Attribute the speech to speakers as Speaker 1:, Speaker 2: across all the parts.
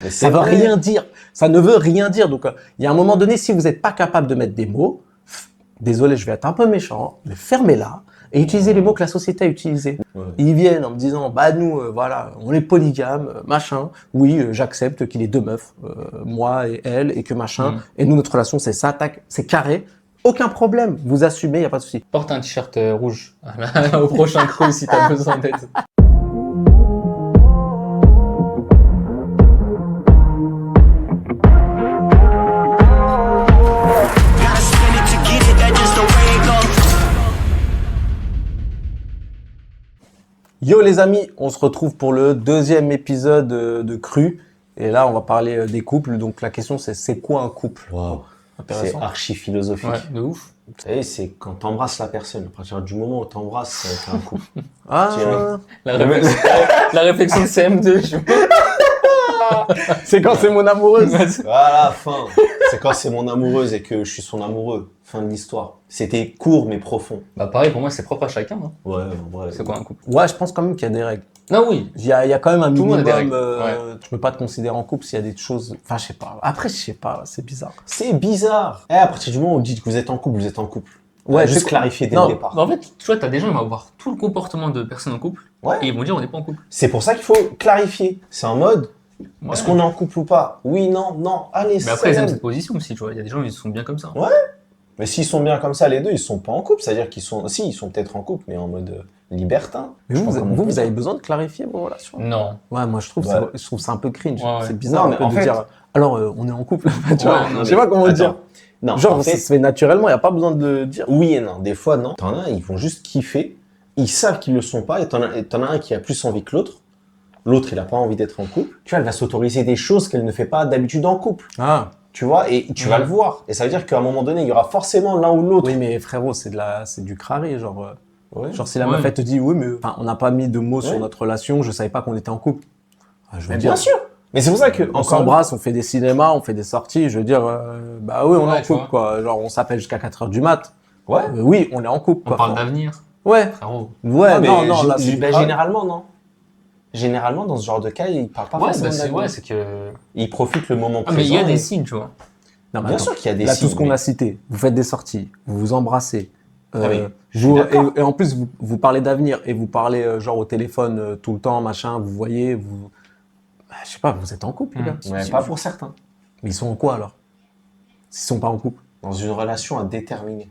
Speaker 1: Ça veut rien dire. Ça ne veut rien dire. Donc, il y a un moment donné, si vous n'êtes pas capable de mettre des mots, désolé, je vais être un peu méchant, mais fermez-la et utilisez les mots que la société a utilisés. Ouais. Ils viennent en me disant, bah nous, voilà, on est polygame, machin. Oui, j'accepte qu'il ait deux meufs, moi et elle, et que machin. Et nous, notre relation, c'est ça, tac, c'est carré. Aucun problème, vous assumez, il n'y a pas de souci.
Speaker 2: Porte un t-shirt rouge au prochain crew si t'as besoin d'aide.
Speaker 1: Yo les amis, on se retrouve pour le deuxième épisode de Cru. Et là, on va parler des couples. Donc la question, c'est quoi un couple?
Speaker 3: Wow. C'est archi philosophique.
Speaker 2: Ouais, de ouf.
Speaker 3: Vous savez, c'est quand t'embrasses la personne. À partir du moment où t'embrasses, c'est un couple.
Speaker 2: La réflexion de CM2.
Speaker 1: C'est quand c'est mon amoureuse.
Speaker 3: Voilà, fin. C'est quand c'est mon amoureuse et que je suis son amoureux. Fin de l'histoire. C'était court mais profond.
Speaker 2: Bah pareil, pour moi, c'est propre à chacun. Hein.
Speaker 3: Ouais, en vrai.
Speaker 2: C'est quoi un couple?
Speaker 1: Ouais, je pense quand même qu'il y a des règles.
Speaker 2: Non, oui.
Speaker 1: Il y a quand même un
Speaker 2: Tout
Speaker 1: minimum.
Speaker 2: ouais.
Speaker 1: Tu peux pas te considérer en couple s'il y a des choses. Enfin, je sais pas. Après, je sais pas. C'est bizarre.
Speaker 3: C'est bizarre. À partir du moment où vous dites que vous êtes en couple, vous êtes en couple.
Speaker 1: Ouais,
Speaker 3: juste clarifier dès le départ.
Speaker 2: En fait, tu vois, t'as des gens qui vont avoir tout le comportement de personnes en couple.
Speaker 3: Ouais.
Speaker 2: Et ils vont dire on n'est pas en couple.
Speaker 3: C'est pour ça qu'il faut clarifier. C'est en mode. Ouais. Est-ce qu'on est en couple ou pas? Oui, non, non. Allez,
Speaker 2: mais après, ils aiment cette position aussi, tu vois. Il y a des gens, ils sont bien comme ça.
Speaker 3: Ouais. Mais s'ils sont bien comme ça, les deux, ils sont pas en couple. C'est-à-dire qu'ils sont, si, ils sont peut-être en couple, mais en mode libertin.
Speaker 1: Mais vous avez besoin de clarifier vos relations?
Speaker 2: Non.
Speaker 1: Ouais, moi, je trouve ça un peu cringe.
Speaker 2: Ouais.
Speaker 1: C'est bizarre
Speaker 3: non,
Speaker 1: de dire, alors, on est en couple. Tu vois,
Speaker 2: non,
Speaker 1: je sais pas comment dire.
Speaker 3: Non,
Speaker 1: genre,
Speaker 3: en fait,
Speaker 1: ça se fait naturellement, il n'y a pas besoin de le dire.
Speaker 3: Oui et non. Des fois, non. T'en as, ils vont juste kiffer. Ils savent qu'ils le sont pas. Et t'en as un qui a plus envie que l'autre. L'autre, il a pas envie d'être en couple. Tu vois, elle va s'autoriser des choses qu'elle ne fait pas d'habitude en couple.
Speaker 1: Ah.
Speaker 3: Tu vois, et tu vas le voir. Et ça veut dire qu'à un moment donné, il y aura forcément l'un ou l'autre.
Speaker 1: Oui, mais frérot, c'est du crari, genre.
Speaker 3: Ouais.
Speaker 1: Genre, si la meuf, elle te dit, oui, mais on n'a pas mis de mots sur notre relation, je savais pas qu'on était en couple.
Speaker 3: Je veux dire. Bien sûr. Mais c'est pour ça que
Speaker 1: on s'embrasse, on fait des cinémas, on fait des sorties. Je veux dire, bah oui, on est en couple, quoi. Genre, on s'appelle jusqu'à 4h du mat.
Speaker 3: Ouais.
Speaker 1: Oui, on est en couple.
Speaker 2: On parle d'avenir.
Speaker 1: Ouais.
Speaker 2: Frérot.
Speaker 1: Ouais, non, là,
Speaker 3: généralement, non. Généralement, dans ce genre de cas, ils parlent pas forcément d'avenir.
Speaker 2: Ouais, c'est que.
Speaker 3: Ils profitent le moment présent.
Speaker 2: Mais il y a des signes, tu vois.
Speaker 1: Non,
Speaker 3: bien sûr qu'il y a des
Speaker 1: là,
Speaker 3: signes.
Speaker 1: Tout ce qu'on a cité, vous faites des sorties, vous vous embrassez.
Speaker 3: Oui.
Speaker 1: Et en plus, vous parlez d'avenir et vous parlez genre au téléphone tout le temps, machin, vous voyez, vous. Je sais pas, vous êtes en couple, les gars.
Speaker 3: Ouais, pas pour certains.
Speaker 1: Mais ils sont en quoi alors? S'ils sont pas en couple?
Speaker 3: Dans une relation à déterminer.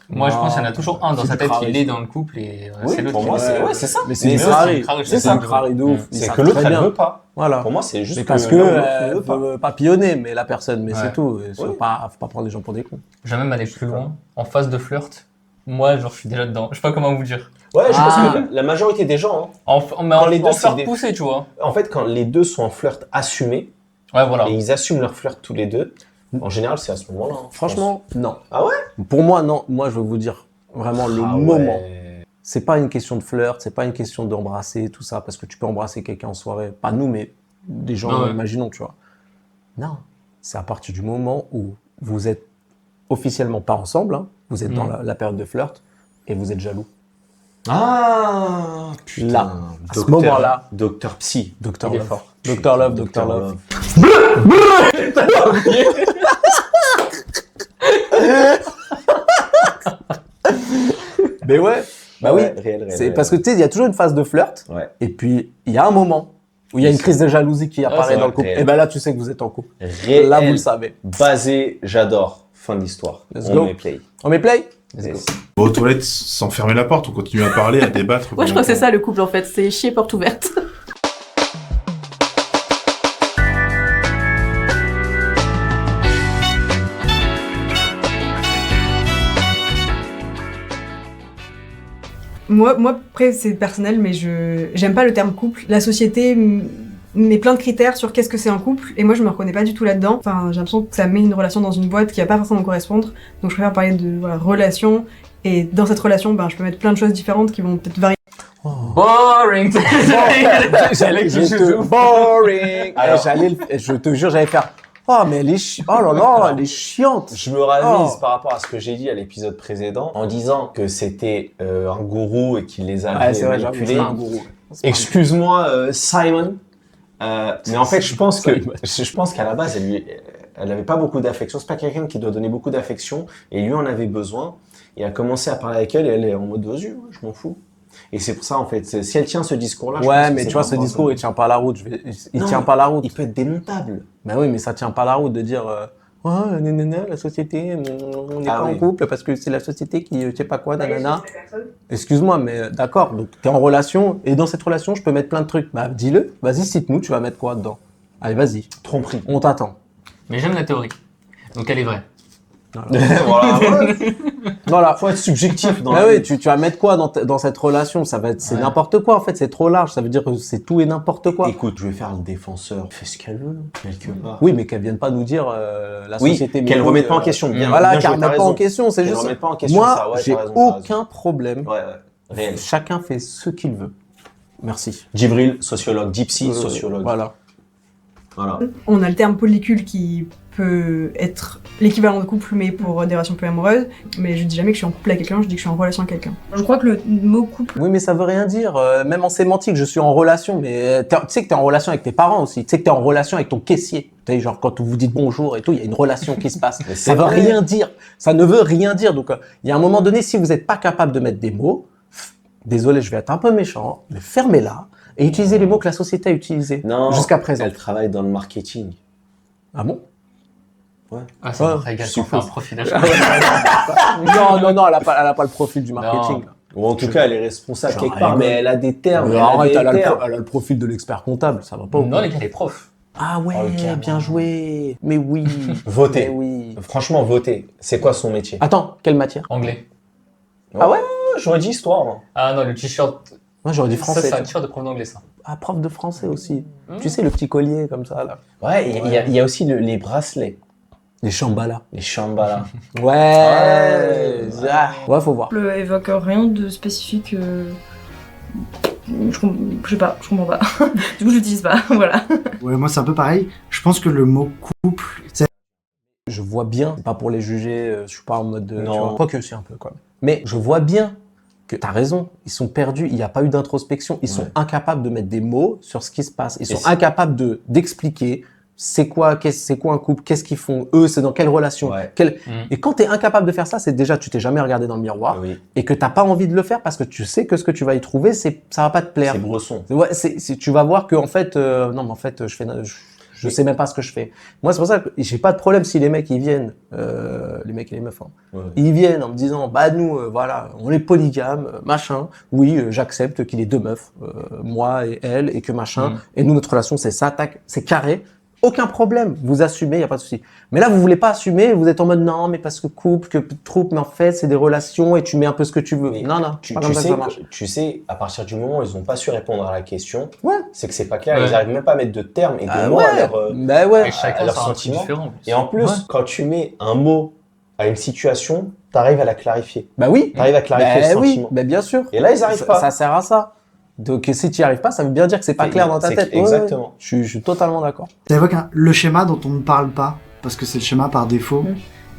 Speaker 2: Moi, je pense qu'il y en a toujours un dans sa tête qui est dans le couple et c'est l'autre.
Speaker 3: Pour moi, c'est ça.
Speaker 1: Mais c'est une crari. C'est une crari de ouf.
Speaker 3: C'est que l'autre, elle veut pas.
Speaker 1: Voilà.
Speaker 3: Pour moi, c'est juste
Speaker 1: parce que elle veut papillonner, mais la personne, mais c'est tout. Faut pas prendre les gens pour des cons.
Speaker 2: J'aime même aller plus loin. En phase de flirt, moi, genre, je suis déjà dedans. Je sais pas comment vous dire.
Speaker 3: Ouais, je pense que la majorité des gens,
Speaker 2: quand les deux flirt poussé, tu vois.
Speaker 3: En fait, quand les deux sont en flirt assumé,
Speaker 2: ouais, voilà.
Speaker 3: Et ils assument leur flirt tous les deux, en général, c'est à ce moment-là.
Speaker 1: Franchement, non.
Speaker 3: Ah ouais?
Speaker 1: Pour moi, non. Moi, je vais vous dire vraiment le moment. C'est pas une question de flirt, c'est pas une question d'embrasser, tout ça, parce que tu peux embrasser quelqu'un en soirée. Pas nous, mais des gens, imaginons, tu vois. Non. C'est à partir du moment où vous êtes officiellement pas ensemble, hein, vous êtes dans la période de flirt et vous êtes jaloux.
Speaker 3: Ah, putain.
Speaker 1: Là, à ce moment-là.
Speaker 3: Docteur Psy.
Speaker 1: Docteur Love. Docteur Love, Docteur Love. Mais ouais. Bah oui. C'est parce que tu sais, il y a toujours une phase de flirt.
Speaker 3: Ouais.
Speaker 1: Et puis, il y a un moment où il y a une crise de jalousie qui apparaît dans le couple. Et ben là, tu sais que vous êtes en couple. Là, vous le savez.
Speaker 3: Basé, j'adore. Fin de l'histoire. On met play.
Speaker 1: On met play?
Speaker 4: Aux toilettes, sans fermer la porte, on continue à parler, à débattre.
Speaker 5: Ouais, je crois que c'est ça le couple en fait, c'est chier porte ouverte. Moi, après, c'est personnel, mais j'aime pas le terme couple. La société met plein de critères sur qu'est-ce que c'est un couple, et moi je me reconnais pas du tout là-dedans. Enfin, j'ai l'impression que ça met une relation dans une boîte qui va pas forcément correspondre, donc je préfère parler de relation, et dans cette relation, je peux mettre plein de choses différentes qui vont peut-être varier.
Speaker 2: Oh. Boring.
Speaker 1: Boring. Alors, je te jure, j'allais faire. Oh, mais elle est oh là là, elle est chiante.
Speaker 3: Je me ravise par rapport à ce que j'ai dit à l'épisode précédent en disant que c'était un gourou et qu'il les avait manipulés. Excuse-moi, Simon. Mais en fait, je pense qu'à la base, elle avait pas beaucoup d'affection. C'est pas quelqu'un qui doit donner beaucoup d'affection, et lui en avait besoin. Il a commencé à parler avec elle, et elle est en mode vas-y, ouais, je m'en fous. Et c'est pour ça, en fait, si elle tient ce discours-là, je pense
Speaker 1: Ouais,
Speaker 3: que
Speaker 1: mais
Speaker 3: c'est
Speaker 1: tu vois,
Speaker 3: pas
Speaker 1: ce
Speaker 3: bon,
Speaker 1: discours,
Speaker 3: ça.
Speaker 1: il tient pas la route. Il
Speaker 3: Non,
Speaker 1: tient pas la route.
Speaker 3: Il peut être démontable.
Speaker 1: Ben oui, mais ça tient pas la route de dire ouais, nanana, la société, on n'est
Speaker 3: Ah
Speaker 1: pas
Speaker 3: oui.
Speaker 1: en couple parce que c'est la société qui, je sais pas quoi, nanana. Excuse-moi, mais d'accord, donc t'es en relation, et dans cette relation, je peux mettre plein de trucs. Bah, dis-le, vas-y, cite-nous, tu vas mettre quoi dedans? Allez, vas-y,
Speaker 3: Tromperie.
Speaker 1: on t'attend.
Speaker 2: Mais j'aime la théorie. Donc elle est vraie.
Speaker 3: Voilà, ouais.
Speaker 1: Voilà.
Speaker 3: Faut être subjectif dans
Speaker 1: Bah
Speaker 3: la
Speaker 1: oui,
Speaker 3: vie.
Speaker 1: tu vas mettre quoi dans cette relation? Ça va être, c'est
Speaker 2: Ouais.
Speaker 1: n'importe quoi, en fait, c'est trop large, ça veut dire que c'est tout et n'importe quoi.
Speaker 3: Écoute, je vais faire le défenseur. Fais ce qu'elle veut, quelque part.
Speaker 1: Oui, mais qu'elle vienne pas nous dire la
Speaker 3: Oui,
Speaker 1: société.
Speaker 3: qu'elle
Speaker 1: méthode,
Speaker 3: remette pas en question. Bien,
Speaker 1: Voilà,
Speaker 3: bien
Speaker 1: qu'elle
Speaker 3: joué, t'as
Speaker 1: remette pas en
Speaker 3: raison.
Speaker 1: question, c'est
Speaker 3: Qu'elle
Speaker 1: juste.
Speaker 3: remette pas en question
Speaker 1: Moi,
Speaker 3: ça, ouais,
Speaker 1: j'ai
Speaker 3: t'as raison, t'as raison.
Speaker 1: aucun problème.
Speaker 3: Ouais, réel.
Speaker 1: Chacun fait ce qu'il veut. Merci.
Speaker 3: Djibril, sociologue. Gypsy, sociologue.
Speaker 1: Voilà.
Speaker 3: Voilà.
Speaker 5: On a le terme polycule qui peut être l'équivalent de couple, mais pour des relations polyamoureuses. Mais je dis jamais que je suis en couple avec quelqu'un, je dis que je suis en relation avec quelqu'un.
Speaker 6: Je crois que le mot couple,
Speaker 1: Oui, mais ça veut rien dire. Même en sémantique, je suis en relation, mais tu sais que t'es en relation avec tes parents aussi. Tu sais que t'es en relation avec ton caissier. Tu sais, genre quand vous dites bonjour et tout, il y a une relation qui se passe.
Speaker 3: Mais
Speaker 1: Ça
Speaker 3: c'est
Speaker 1: veut
Speaker 3: vrai.
Speaker 1: rien dire. Ça ne veut rien dire. Donc, il y a un moment donné, si vous n'êtes pas capable de mettre des mots, désolé, je vais être un peu méchant, mais fermez-la et utilisez les mots que la société a utilisés
Speaker 3: Non.
Speaker 1: jusqu'à présent.
Speaker 3: Elle travaille dans le marketing.
Speaker 1: Ah bon?
Speaker 2: Ah, ça me
Speaker 1: Ouais,
Speaker 2: régale
Speaker 3: je
Speaker 2: quand on fait un
Speaker 3: suppose.
Speaker 2: profilage.
Speaker 1: Non, elle a pas le profil du marketing.
Speaker 2: Non.
Speaker 1: là.
Speaker 3: Ou en tout cas, elle est responsable
Speaker 1: J'en
Speaker 3: quelque part,
Speaker 1: rigole.
Speaker 3: mais elle a des termes.
Speaker 1: Mais
Speaker 3: elle a
Speaker 1: arrête,
Speaker 3: des
Speaker 1: elle a
Speaker 3: termes.
Speaker 1: le profil de l'expert comptable, ça va pas. ou
Speaker 2: Non,
Speaker 1: quoi
Speaker 2: les gars, les profs.
Speaker 1: Ah ouais,
Speaker 3: Oh, carrément.
Speaker 1: bien joué. Mais oui.
Speaker 3: Voter.
Speaker 1: Mais oui.
Speaker 3: Franchement, voter. C'est quoi son métier?
Speaker 1: Attends, quelle matière?
Speaker 2: Anglais.
Speaker 1: Ah ouais?
Speaker 3: J'aurais dit histoire, moi.
Speaker 2: Ah non, le t-shirt.
Speaker 1: Moi j'aurais dit
Speaker 2: Ça,
Speaker 1: français.
Speaker 2: c'est un
Speaker 1: tu vois.
Speaker 2: t-shirt de prof d'anglais, ça.
Speaker 1: Ah, prof de français aussi.
Speaker 2: Mmh.
Speaker 1: Tu sais, le petit collier comme ça, là.
Speaker 3: Ouais, il y a aussi les bracelets.
Speaker 1: Les chambala.
Speaker 3: Les chambala.
Speaker 1: Ouais. Ouais, faut voir.
Speaker 6: évoque rien de spécifique. Je sais pas, je comprends pas. Du coup, je l'utilise pas, voilà.
Speaker 7: Ouais, moi c'est un peu pareil. Je pense que le mot couple, c'est
Speaker 1: Je vois bien, c'est pas pour les juger, je suis pas en mode de.
Speaker 3: Non.
Speaker 1: Quoique c'est un peu quoi. Mais je vois bien que t'as raison, ils sont perdus, il n'y a pas eu d'introspection, ils sont
Speaker 3: Ouais.
Speaker 1: incapables de mettre des mots sur ce qui se passe, ils
Speaker 3: Et
Speaker 1: sont
Speaker 3: c'est-
Speaker 1: incapables d'expliquer c'est quoi un couple, qu'est-ce qu'ils font, eux, c'est dans quelle relation.
Speaker 3: Ouais.
Speaker 1: Et quand t'es incapable de faire ça, c'est déjà tu t'es jamais regardé dans le miroir
Speaker 3: Oui.
Speaker 1: et que t'as pas envie de le faire parce que tu sais que ce que tu vas y trouver, ça va pas te plaire.
Speaker 3: C'est Bresson.
Speaker 1: Ouais, tu vas voir que en fait, non, mais en fait, je sais même pas ce que je fais. Moi, c'est pour ça que j'ai pas de problème si les mecs ils viennent, les mecs et les meufs, hein,
Speaker 3: Ouais.
Speaker 1: ils viennent en me disant, bah nous, voilà, on est polygames, machin. Oui, j'accepte qu'il ait deux meufs, moi et elle, et que machin.
Speaker 2: Mm.
Speaker 1: Et nous, notre relation, c'est ça, tac, c'est carré. Aucun problème, vous assumez, y a pas de souci. Mais là, vous voulez pas assumer, vous êtes en mode non, mais parce que couple, que troupe, mais en fait, c'est des relations et tu mets un peu ce que tu veux.
Speaker 3: Mais
Speaker 1: Non, non,
Speaker 3: Tu,
Speaker 1: pas
Speaker 3: tu
Speaker 1: comme ça que
Speaker 3: sais,
Speaker 1: ça marche.
Speaker 3: tu sais, à partir du moment où ils n'ont pas su répondre à la question,
Speaker 1: Ouais.
Speaker 3: c'est que c'est pas clair.
Speaker 2: Ouais.
Speaker 3: Ils n'arrivent même pas à mettre de termes et de
Speaker 1: Ah
Speaker 3: mots à leur.
Speaker 1: bah ouais.
Speaker 2: Et chacun
Speaker 3: à leurs
Speaker 2: sort un truc
Speaker 3: sentiments.
Speaker 2: différent. en plus.
Speaker 3: Et en plus,
Speaker 1: Ouais.
Speaker 3: quand tu mets un mot à une situation, t'arrives à la clarifier.
Speaker 1: Bah oui.
Speaker 3: T'arrives à clarifier le
Speaker 1: oui,
Speaker 3: sentiment.
Speaker 1: bah bien sûr.
Speaker 3: Et là, ils arrivent pas.
Speaker 1: Ça sert à ça. Donc si tu n'y arrives pas, ça veut bien dire que c'est pas
Speaker 3: C'est-
Speaker 1: clair dans ta
Speaker 3: c'est-
Speaker 1: tête. Ouais,
Speaker 3: exactement.
Speaker 1: ouais. Je suis totalement d'accord.
Speaker 7: ça évoque le schéma dont on ne parle pas, parce que c'est le schéma par défaut.
Speaker 6: Mm.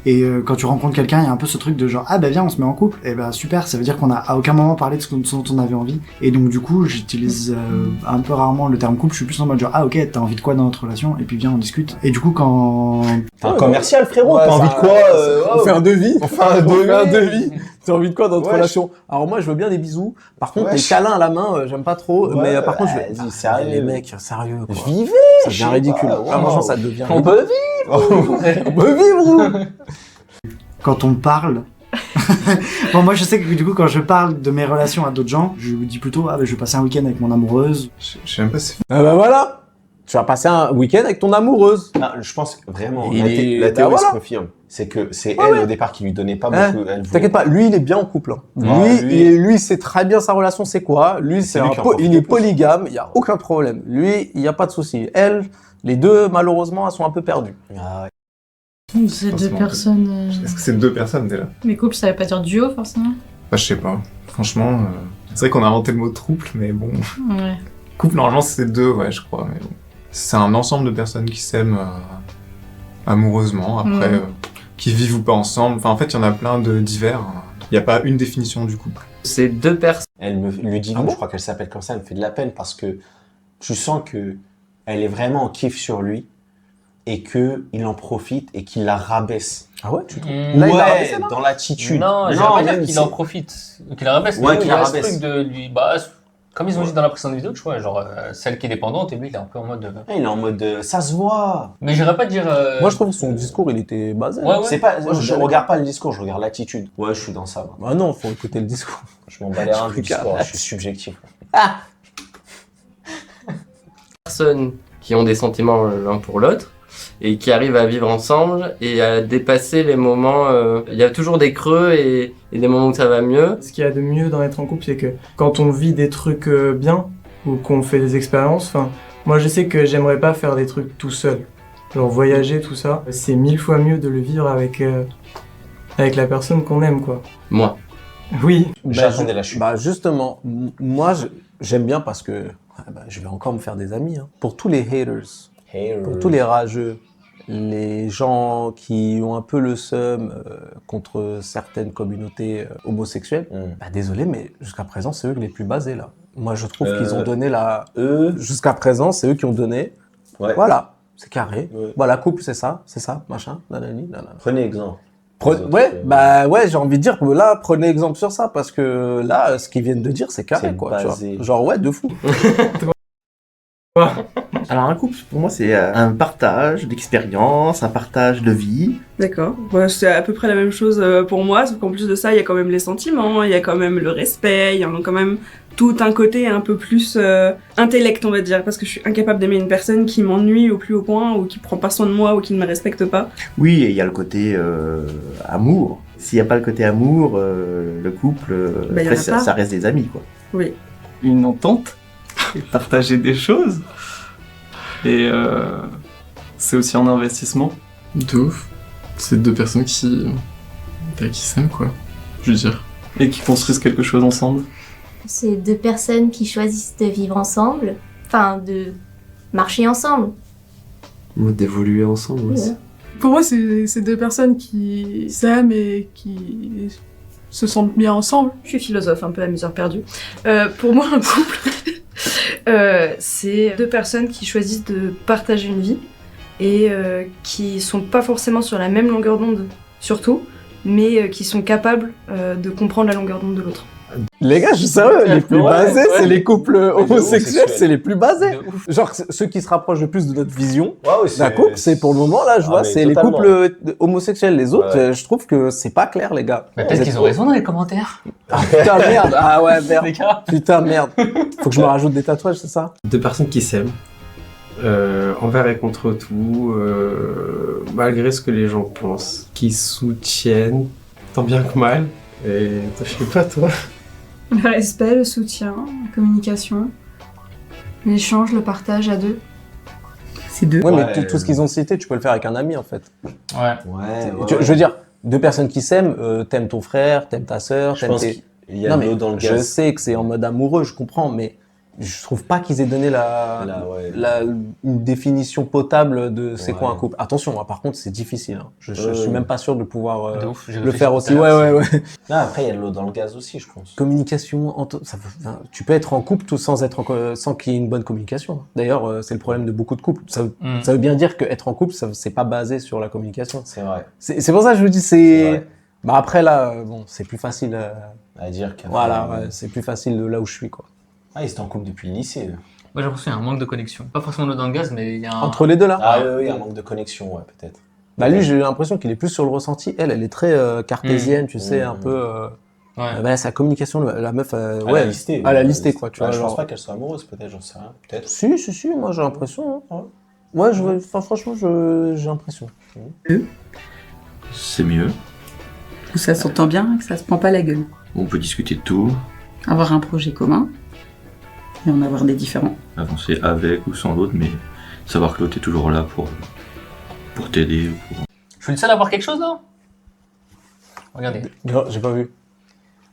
Speaker 7: Et quand tu rencontres quelqu'un, il y a un peu ce truc de genre ah bah viens on se met en couple. Et bah super, ça veut dire qu'on a à aucun moment parlé de ce dont on avait envie. Et donc du coup j'utilise un peu rarement le terme couple. Je suis plus en mode genre ah ok t'as envie de quoi dans notre relation et puis viens on discute. Et du coup quand
Speaker 3: T'es un commercial, frérot.
Speaker 1: Ouais,
Speaker 3: T'as envie
Speaker 1: ça-
Speaker 3: de quoi
Speaker 1: On fait un devis.
Speaker 3: On fait un devis.
Speaker 1: T'as envie de quoi dans notre
Speaker 3: Ouais,
Speaker 1: relation? Alors moi, je veux bien des bisous. Par contre,
Speaker 3: Ouais,
Speaker 1: les câlins à la main, j'aime pas trop.
Speaker 3: Ouais,
Speaker 1: mais par contre, je vais...
Speaker 3: vas-y, sérieux.
Speaker 1: Les mecs, sérieux, quoi.
Speaker 3: Vivez.
Speaker 1: Ça
Speaker 3: je
Speaker 1: devient
Speaker 3: sais
Speaker 1: ridicule.
Speaker 3: pas,
Speaker 1: Ah,
Speaker 3: wow.
Speaker 1: franchement, ça devient
Speaker 2: On
Speaker 1: ridicule.
Speaker 2: peut vivre.
Speaker 1: On peut vivre.
Speaker 7: quand on parle. Bon, moi je sais que du coup quand je parle de mes relations à d'autres gens, je dis plutôt ah bah, je vais passer un week-end avec mon amoureuse.
Speaker 4: Je sais même pas si
Speaker 1: Ah bah voilà. Tu vas passer un week-end avec ton amoureuse.
Speaker 3: Ah, je pense que vraiment,
Speaker 1: Il est-
Speaker 3: la
Speaker 1: bah
Speaker 3: théorie
Speaker 1: voilà.
Speaker 3: se confirme. C'est que c'est
Speaker 1: Ouais,
Speaker 3: elle
Speaker 1: ouais.
Speaker 3: au départ qui lui donnait pas
Speaker 1: Hein,
Speaker 3: beaucoup. Elle voulait
Speaker 1: T'inquiète pas, lui il est bien en couple. Hein.
Speaker 3: Ouais,
Speaker 1: Lui, il sait très bien sa relation c'est quoi. Lui
Speaker 3: C'est lui qui en profite
Speaker 1: il
Speaker 3: le
Speaker 1: est
Speaker 3: plus.
Speaker 1: polygame, il y a aucun problème. Lui, il y a pas de souci. Elle, les deux malheureusement, elles sont un peu perdues.
Speaker 3: Ah ouais.
Speaker 6: C'est deux
Speaker 4: Forcément.
Speaker 6: personnes.
Speaker 4: Est-ce que c'est deux personnes déjà?
Speaker 6: Mais couple, ça veut pas dire duo forcément.
Speaker 4: Bah, je sais pas. Franchement, c'est vrai qu'on a inventé le mot trouble, mais bon.
Speaker 6: Ouais.
Speaker 4: Couple, normalement, c'est deux, ouais, je crois. Mais bon. C'est un ensemble de personnes qui s'aiment amoureusement, après, qui vivent ou pas ensemble. Enfin, en fait, il y en a plein de divers. Il n'y a pas une définition du couple.
Speaker 2: C'est deux personnes.
Speaker 3: Elle me, Ludivine,
Speaker 1: Ah bon
Speaker 3: je crois qu'elle s'appelle comme ça, elle me fait de la peine parce que tu sens que elle est vraiment en kiff sur lui et que il en profite et qu'il la rabaisse.
Speaker 1: Ah ouais, tu trouves?
Speaker 2: Là,
Speaker 1: il l'a
Speaker 3: Ouais,
Speaker 1: rabaissé, là
Speaker 3: dans l'attitude.
Speaker 2: Non, je vais pas
Speaker 3: même
Speaker 2: dire qu'il
Speaker 3: c'est-
Speaker 2: en profite, qu'il la rabaisse.
Speaker 3: Ouais,
Speaker 2: mais
Speaker 3: qu'il
Speaker 2: il y a
Speaker 3: la
Speaker 2: ce
Speaker 3: rabaisse.
Speaker 2: truc de lui, bah, comme ils ont dit dans la précédente vidéo, tu vois, genre celle qui est dépendante, et lui il est un peu en mode.
Speaker 3: Il est en mode ça se voit.
Speaker 2: Mais j'irais pas dire.
Speaker 1: Moi, je trouve que son discours, il était basé.
Speaker 2: Ouais, ouais.
Speaker 3: C'est pas,
Speaker 1: Moi, je
Speaker 3: je
Speaker 1: suis
Speaker 3: regarde pas le discours, je regarde l'attitude. Ouais, je suis dans ça. Moi.
Speaker 1: Ah non, faut écouter le discours.
Speaker 3: Je m'en bats les reins du
Speaker 1: regarde.
Speaker 3: discours, je suis subjectif.
Speaker 8: Personnes qui ont des sentiments l'un pour l'autre et qui arrivent à vivre ensemble et à dépasser les moments. Il y a toujours des creux et des moments où ça va mieux.
Speaker 9: Ce qu'il y a de mieux dans être en couple, c'est que quand on vit des trucs bien ou qu'on fait des expériences, enfin, moi je sais que j'aimerais pas faire des trucs tout seul. Genre voyager, tout ça, c'est 1000 fois mieux de le vivre avec la personne qu'on aime, quoi.
Speaker 8: Moi.
Speaker 9: Oui.
Speaker 3: J'attendais la chute.
Speaker 1: Bah justement, moi j'aime bien parce que je vais encore me faire des amis. Hein. Pour tous les haters, pour tous les rageux, les gens qui ont un peu le seum contre certaines communautés homosexuelles, bah désolé, mais jusqu'à présent c'est eux les plus basés là. Moi je trouve qu'ils ont donné jusqu'à présent c'est eux qui ont donné.
Speaker 3: Ouais.
Speaker 1: Voilà, c'est carré.
Speaker 3: Ouais.
Speaker 1: Voilà, couple c'est ça, machin, nanani, nanana.
Speaker 3: Prenez exemple.
Speaker 1: Ouais, bah ouais, j'ai envie de dire que là, prenez exemple sur ça, parce que là, ce qu'ils viennent de dire, c'est carré,
Speaker 3: C'est
Speaker 1: quoi. Tu
Speaker 3: basé.
Speaker 1: vois. Genre, ouais, de fou.
Speaker 10: Alors un couple, pour moi, c'est un partage d'expérience, un partage de vie.
Speaker 11: D'accord. Ouais, c'est à peu près la même chose pour moi, sauf qu'en plus de ça, il y a quand même les sentiments, il y a quand même le respect, il y a quand même tout un côté un peu plus intellect, on va dire, parce que je suis incapable d'aimer une personne qui m'ennuie au plus haut point, ou qui prend pas soin de moi, ou qui ne me respecte pas.
Speaker 10: Oui, et il y a le côté amour. S'il n'y a pas le côté amour, le couple,
Speaker 11: Bah, y en
Speaker 10: après,
Speaker 11: a pas.
Speaker 10: ça reste des amis, quoi.
Speaker 11: Oui.
Speaker 9: Une entente, et partager des choses. Et c'est aussi un investissement.
Speaker 12: De ouf. C'est deux personnes qui s'aiment, quoi. Je veux dire.
Speaker 9: Et qui construisent quelque chose ensemble.
Speaker 13: C'est deux personnes qui choisissent de vivre ensemble, enfin de marcher ensemble.
Speaker 14: Ou d'évoluer ensemble aussi.
Speaker 15: Pour moi, c'est deux personnes qui s'aiment et qui se sentent bien ensemble.
Speaker 6: Je suis philosophe, un peu à mes heures perdues. Pour moi, un couple, c'est deux personnes qui choisissent de partager une vie et qui sont pas forcément sur la même longueur d'onde, surtout, mais qui sont capables de comprendre la longueur d'onde de l'autre.
Speaker 1: Les gars, je suis sérieux, les plus basés, c'est les couples homosexuels,
Speaker 3: c'est
Speaker 1: c'est les plus basés. Genre, ceux qui se rapprochent le plus de notre vision
Speaker 3: Ouais,
Speaker 1: d'un couple, c'est pour le moment, là, je vois,
Speaker 3: mais
Speaker 1: c'est les
Speaker 3: totalement.
Speaker 1: couples homosexuels. Les autres,
Speaker 3: Ouais.
Speaker 1: je trouve que c'est pas clair, les gars.
Speaker 2: Mais peut-être
Speaker 1: Vous
Speaker 2: qu'ils
Speaker 1: êtes-
Speaker 2: ont raison dans les commentaires.
Speaker 1: Ah putain, merde. Ah ouais, merde.
Speaker 2: Les gars.
Speaker 1: Putain, merde. Faut que je me rajoute des tatouages, c'est ça?
Speaker 14: Deux personnes qui s'aiment, envers et contre tout, malgré ce que les gens pensent, qui soutiennent, tant bien que mal. Et je sais pas, toi.
Speaker 6: Le respect, le soutien, la communication, l'échange, le partage à deux.
Speaker 7: C'est deux.
Speaker 1: Ouais, mais
Speaker 3: Ouais.
Speaker 1: tout ce qu'ils ont cité, tu peux le faire avec un ami, en fait.
Speaker 2: Ouais.
Speaker 3: Ouais.
Speaker 1: Je veux dire, deux personnes qui s'aiment, t'aimes ton frère, t'aimes ta sœur,
Speaker 3: Je
Speaker 1: t'aimes
Speaker 3: pense
Speaker 1: tes...
Speaker 3: qu'il y a
Speaker 1: Non,
Speaker 3: de
Speaker 1: mais
Speaker 3: l'eau dans le
Speaker 1: je
Speaker 3: gaz.
Speaker 1: sais que c'est en mode amoureux, je comprends, mais je trouve pas qu'ils aient donné une définition potable de c'est quoi un couple. Attention, moi, par contre, c'est difficile. Hein. Je suis même pas sûr de pouvoir
Speaker 2: De ouf, j'ai
Speaker 1: le
Speaker 2: réfléchi
Speaker 1: faire
Speaker 2: tout
Speaker 1: aussi.
Speaker 2: à
Speaker 1: Ouais,
Speaker 2: l'heure,
Speaker 1: ouais, ouais.
Speaker 3: Là, après, il y a de l'eau dans le gaz aussi, je pense.
Speaker 1: Communication, tu peux être en couple tout sans qu'il y ait une bonne communication. D'ailleurs, c'est le problème de beaucoup de couples. Ça veut bien dire qu'être en couple, c'est pas basé sur la communication.
Speaker 3: C'est vrai.
Speaker 1: C'est pour ça que je vous dis, bah après là, bon, c'est plus facile
Speaker 3: à dire qu'à
Speaker 1: voilà,
Speaker 3: faire,
Speaker 1: ouais, c'est plus facile de là où je suis, quoi.
Speaker 3: Ah, ils étaient en couple depuis le lycée.
Speaker 2: Moi, j'ai l'impression qu'il y a un manque de connexion. Pas forcément dans le gaz, mais il y a un...
Speaker 1: Entre les deux, là?
Speaker 3: Ah oui, un manque de connexion, ouais, peut-être.
Speaker 1: Bah lui, j'ai l'impression qu'il est plus sur le ressenti. Elle est très cartésienne, tu sais, un peu... Bah, sa communication, la meuf,
Speaker 3: Elle
Speaker 1: ouais,
Speaker 3: a listé.
Speaker 1: elle a listé, quoi, tu vois.
Speaker 3: Je pense
Speaker 1: genre.
Speaker 3: pas qu'elle soit amoureuse, peut-être, j'en sais rien. Peut-être.
Speaker 1: Si, moi j'ai l'impression. Hein. Ouais, franchement, j'ai l'impression.
Speaker 16: C'est mieux.
Speaker 17: Où ça s'entend bien, que ça se prend pas la gueule.
Speaker 16: On peut discuter de tout,
Speaker 17: Avoir un projet commun et en avoir des différents.
Speaker 16: avancer avec ou sans l'autre, mais savoir que l'autre est toujours là pour t'aider.
Speaker 2: Je suis le seul à voir quelque chose, là. Regardez.
Speaker 1: Non, j'ai pas vu.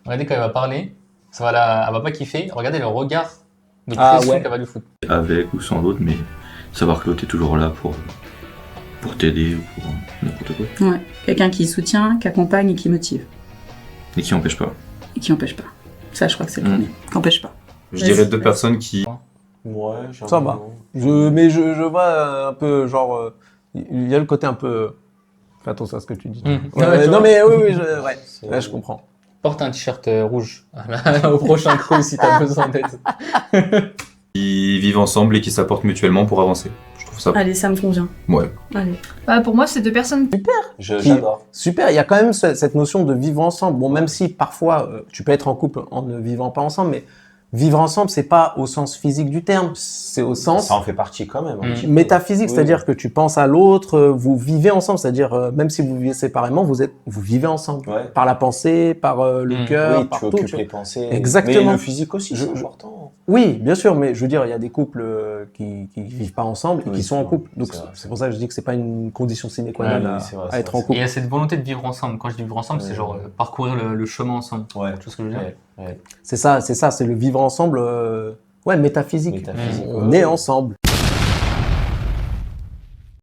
Speaker 2: Regardez quand elle va parler, elle va pas kiffer. Regardez le regard de
Speaker 1: Ah,
Speaker 2: pression
Speaker 1: ouais.
Speaker 2: qu'elle va lui foutre.
Speaker 16: Avec ou sans l'autre, mais savoir que l'autre est toujours là pour t'aider ou pour n'importe quoi.
Speaker 17: Ouais. Quelqu'un qui soutient, qui accompagne et qui motive.
Speaker 16: Et qui n'empêche pas.
Speaker 17: Et qui empêche pas. Ça, je crois que c'est le premier. Qui empêche pas.
Speaker 4: Je dirais deux personnes qui
Speaker 3: Ouais,
Speaker 1: Ça va. Mais je vois un peu, genre, il y a le côté un peu. Fais attention à ce que tu dis. Non, mais oui, ouais, je comprends.
Speaker 2: Porte un t-shirt rouge au prochain crew si t'as besoin d'aide.
Speaker 18: Ils vivent ensemble et qui s'apportent mutuellement pour avancer. Je trouve ça.
Speaker 11: Allez, ça me convient.
Speaker 18: Ouais.
Speaker 11: Allez.
Speaker 19: Bah, pour moi, c'est deux personnes.
Speaker 3: J'adore.
Speaker 1: Super, il y a quand même cette notion de vivre ensemble. Bon, même si parfois tu peux être en couple en ne vivant pas ensemble, mais vivre ensemble, c'est pas au sens physique du terme, c'est au sens
Speaker 3: Ça en fait partie quand même. un petit peu.
Speaker 1: métaphysique,
Speaker 3: Oui.
Speaker 1: c'est-à-dire que tu penses à l'autre, vous vivez ensemble, c'est-à-dire même si vous vivez séparément, vous vivez ensemble par la pensée, par le cœur,
Speaker 3: Oui,
Speaker 1: par
Speaker 3: tu
Speaker 1: tout.
Speaker 3: occupes les pensées.
Speaker 1: Exactement.
Speaker 3: Mais le physique aussi, c'est important.
Speaker 1: Oui, bien sûr, mais je veux dire, il y a des couples qui vivent pas ensemble et
Speaker 3: Oui,
Speaker 1: qui sont
Speaker 3: c'est
Speaker 1: en
Speaker 3: vrai,
Speaker 1: couple. Donc
Speaker 3: c'est vrai.
Speaker 1: c'est pour ça que je dis que c'est pas une condition sine qua
Speaker 3: Ouais,
Speaker 1: non
Speaker 3: oui, c'est vrai,
Speaker 1: à
Speaker 3: c'est
Speaker 1: être
Speaker 3: vrai,
Speaker 1: en
Speaker 2: Et
Speaker 1: couple.
Speaker 2: il y a cette volonté de vivre ensemble. Quand je dis vivre ensemble, c'est genre parcourir le chemin ensemble.
Speaker 3: Ouais.
Speaker 2: Tu vois ce que je veux dire?
Speaker 1: C'est ça, c'est le vivre ensemble, métaphysique.
Speaker 3: Métaphysique,
Speaker 1: On
Speaker 3: ouais.
Speaker 1: est ensemble.